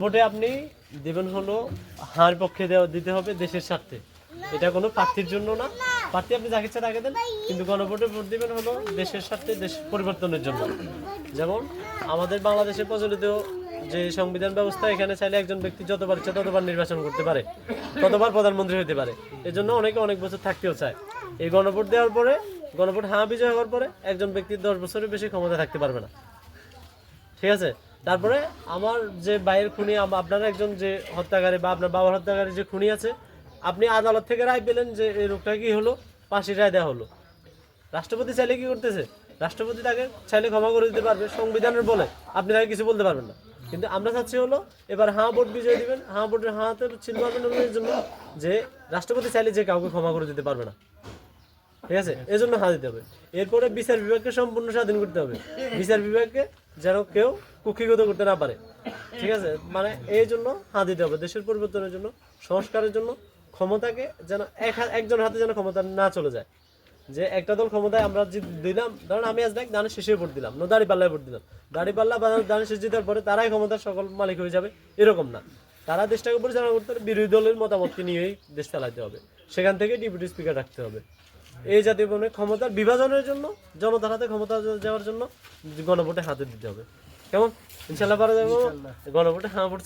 ভোটে আপনি দেবেন হলো হার পক্ষে দিতে হবে দেশের স্বার্থে। এটা কোনো প্রার্থীর জন্য না। প্রার্থী আপনি যাকে ইচ্ছা তাকে দেন, কিন্তু গণভোটে ভোট দিবেন হলো দেশের স্বার্থে, দেশ পরিবর্তনের জন্য। যেমন আমাদের বাংলাদেশে প্রচলিত যে সংবিধান ব্যবস্থা, এখানে চাইলে একজন ব্যক্তি যতবার ইচ্ছা ততবার নির্বাচন করতে পারে, ততবার প্রধানমন্ত্রী হতে পারে। এজন্য অনেকে অনেক বছর থাকতেও চায়। এই গণভোট দেওয়ার পরে, গণভোট হ্যাঁ বিজয় হওয়ার পরে একজন ব্যক্তি 10 বছরের বেশি ক্ষমতা থাকতে পারবে না। ঠিক আছে? তারপরে আমার যে ভাইয়ের খুনি, আপনার একজন যে হত্যাকারী বা আপনার বাবার হত্যাকারী যে খুনি আছে, আপনি আদালত থেকে রায় পেলেন যে এই রোগটা কি হলো, ফাঁসির রায় দেওয়া হলো। রাষ্ট্রপতি চাইলে কি করতেছে? রাষ্ট্রপতি তাকে চাইলে ক্ষমা করে দিতে পারবে সংবিধানের বলে, আপনি তাকে কিছু বলতে পারবেন না। কিন্তু আমরা চাচ্ছি হলো এবার হাঁ ভোট বিজয় দিবেন, হাঁ ভোটের হাতে ছিল পাবেন এর জন্য যে রাষ্ট্রপতি চাইলে যে কাউকে ক্ষমা করে দিতে পারবে না। ঠিক আছে? এই জন্য হাঁ দিতে হবে। এরপরে বিচার বিভাগকে সম্পূর্ণ স্বাধীন করতে হবে। বিচার বিভাগকে যেন কেউ কুক্ষিগত করতে না পারে। ঠিক আছে? মানে এই জন্য হাঁ দিতে হবে, দেশের পরিবর্তনের জন্য, সংস্কারের জন্য। ক্ষমতাকে যেন একজনের হাতে যেন ক্ষমতা না চলে যায়। যে একটা দল ক্ষমতায় আমরা দিলাম, ধরেন আমি আজ দানের শেষে ভোট দিলাম, দাঁড়িপাল্লায় ভোট দিলাম, দাঁড়িপাল্লা বা দানের শেষ জিতার পরে তারাই ক্ষমতার সকল মালিক হয়ে যাবে, এরকম না। তারা দেশটাকে পরিচালনা করতে হবে, বিরোধী দলের মতামতকে নিয়েই দেশ চালাতে হবে। সেখান থেকে ডেপুটি স্পিকার রাখতে হবে। এই জাতীয় ক্ষমতার বিভাজনের জন্য, জনতার হাতে ক্ষমতা যাওয়ার জন্য গণভোটে হাতে দিতে হবে। কেমন? ইনশাল্লাহ পারা যাবে। গণভোটে হাঁ ভোট